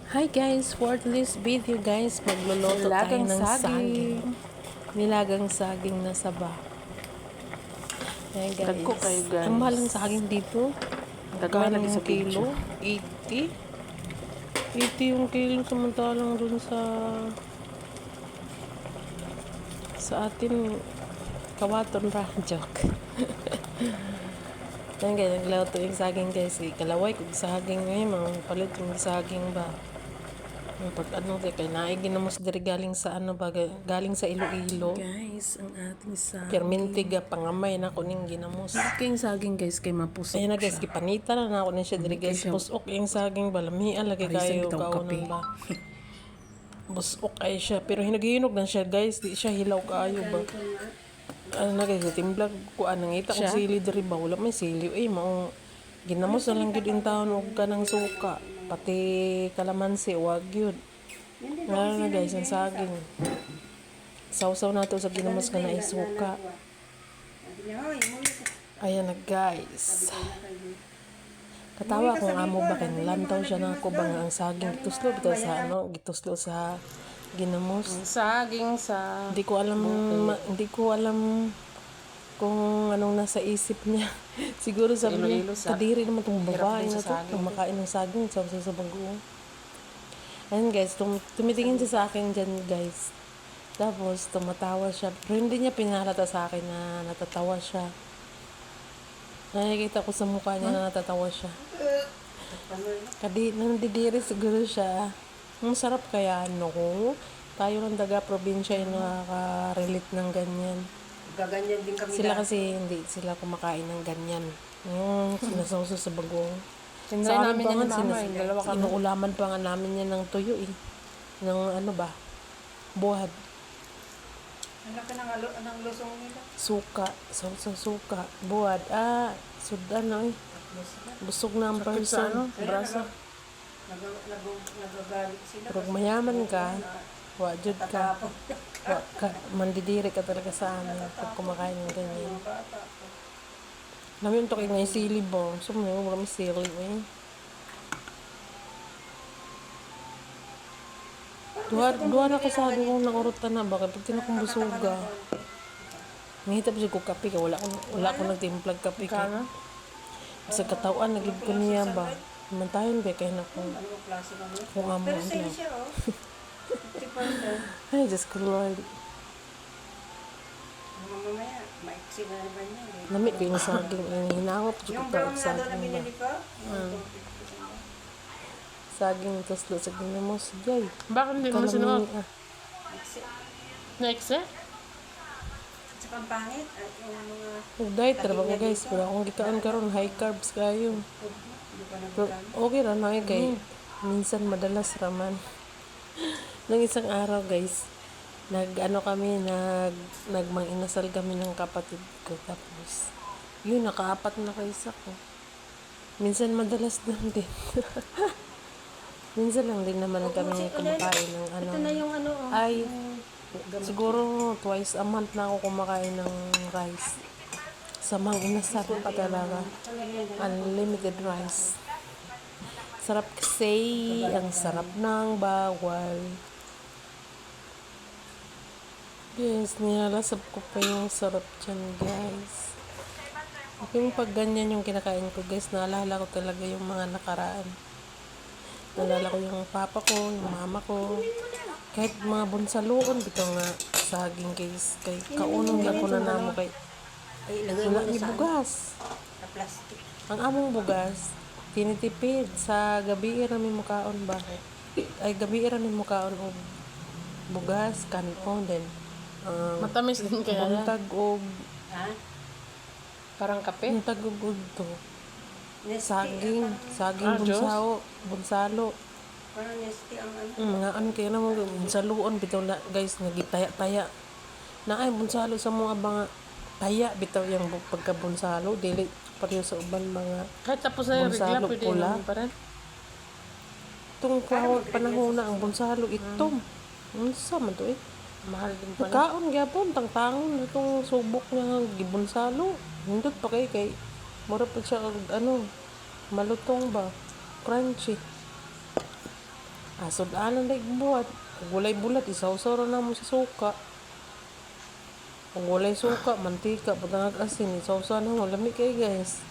Hi guys, for this video guys, magluluto tayo ng saging. Nilagang saging na saba. Ayan guys. Dagko kayo guys. Ang mahal ng saging dito. Dagmay lagi Magkano sa yung kilo? 80? 80 yung kilo samantalang dun sa atin kawaton ra. Joke. Ayan guys, nagluto yung saging guys. Kalaway kung saging ngayon, mga palit yung saging ba. Pag kay naig ginamos diri galing sa galing sa Iloilo. Guys, ang ating saging. Permintiga pangamay na ko ning ginamos. King saging guys kay mapusok. Ayun na guys, gipanita na ako ni siya diri guys. Busok yung saging balamian lagi kayo kaunon ba. Busok ay siya pero hinagihinog na siya guys, di siya hilaw kaayo ba. Ano na guys, timblag ko anang ita kung sili diri ba wala may sili mao ginamos na lang gyud in taon og kanang suka pati kalamansi wag yun. Ngayon na guys, ang saging. Sausaw na ito sa ginamos ka na isuka. Ayan na guys. Katawa akong amo ba kay lantaw siya na ako bang ang saging gituslo bitaw sa gituslo sa ginamos. Saging sa Hindi ko alam kung anong nasa isip niya. Siguro sa kadiri naman itong babae na ito. Kumakain ng saging sa bagoong. Ayun guys, tumitingin siya sa akin dyan guys. Tapos tumatawa siya. Pero hindi niya pinalata sa akin na natatawa siya. Nakikita ko sa mukha niya na natatawa siya. Nandidiri siguro siya. Ang sarap kaya tayo ng daga probinsya yung nakaka-relate ng ganyan. Gaganyan din kami. Sila kasi hindi sila kumakain ng ganyan. Yung sinasawso sa bagong. Sinday namin yan ni mama, dalawa kami. Inuulaman pa nga namin yan ng tuyo Ng buhad. Ang laki ng lusong nila. Suka. Suka. Buhad. Sudan na busog na ang person. Brasa. Nagagalit sila. Pero mayaman ka, wajud ka. Mandidiri ka talaga sa amin pag kumakain ng ganyan. Namin ito kayo ngayon sili ba? So, may sili Duha na ko sabi kong nangurutan na bakit pag tinakong busuga. Nangita pa siya ko kape ka. Wala ko nagtimplag kape ka. Sa katawan, nagib ko niya ba? Mantayon ba kayo na kung amo Pero ang sa'yo dilaw. siya, 50%. Ay, Diyos ko Lord. Mamaya, maiksi na naman yan. Namit ko yung saging. Hinangop ko Yung ito brown na doon na saging ba. binili ko, Saging taslo sa ginamos. Jay. Bakit hindi mo sinuot? maiksi. Next eh? Sa pampangit, at yung mga Diet trabaho guys. Pero akong gikaan karon high carbs kayo. hindi pa Pero okay ra na kay minsan madalas raman. Nang isang araw guys, nagmanginasal kami ng kapatid ko tapos yun nakaapat na kaysa ko. Minsan madalas lang din. Minsan lang din naman kami kumakain ng ito na yung ay siguro twice a month na ako kumakain ng rice. Sa mga inasal pa talaga. Unlimited rice. Sarap kasi. Ang sarap ng bawal. Yes, nilalasap ko pa yung sarap dyan, guys. Yung pag ganyan yung kinakain ko, guys, naalala ko talaga yung mga nakaraan. Naalala ko yung papa ko, yung mama ko. Kahit mga bunsaluon, dito nga saging guys. Kay kaunong ako na namo kay wala ni bugas. na plastic. Ang among bugas, tinitipid sa gabi rami mukaon ba? Ay gabi rami mukaon og bugas, kanon din. Matamis din kaya yan. Buntag og Ha? Parang kape. buntag og to. Nesty. Saging bunsalo. Parang nesty ang Mga kaya na mo bunsaluon bitaw na guys nagitaya-taya. Na ay bunsalo sa mga mga taya bitaw yung pagkabunsalo dili pareho sa uban mga Kahit tapos na yung regla, bunsalo pwede pula. naman pa rin. Itong panahon na ang bunsalo itom. Unsa man to Mahal din pa na. Kaon gyapon tangtangon itong subok niya gibunsalo. Hindot pa kay mura pa siya malutong ba? Crunchy. Asod anon day buhat. Gulay bulat isaw-saw ra namo sa suka. Kung gulay suka, mantika, putang asin, isaw-saw na mo. Lami kay guys.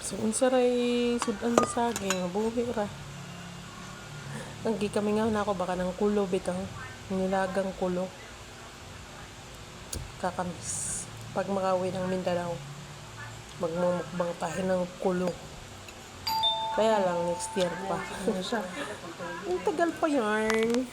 So, unsa ray sudan sa saging, mabuhi ra. Ang kami nga na ako baka ng kulo bitaw. Nilagang kulo. Kakamis. Pag makauwi ng Mindanao, magmumukbang tayo ng kulo. Kaya lang next year pa. Ano siya? Ang tagal pa yarn.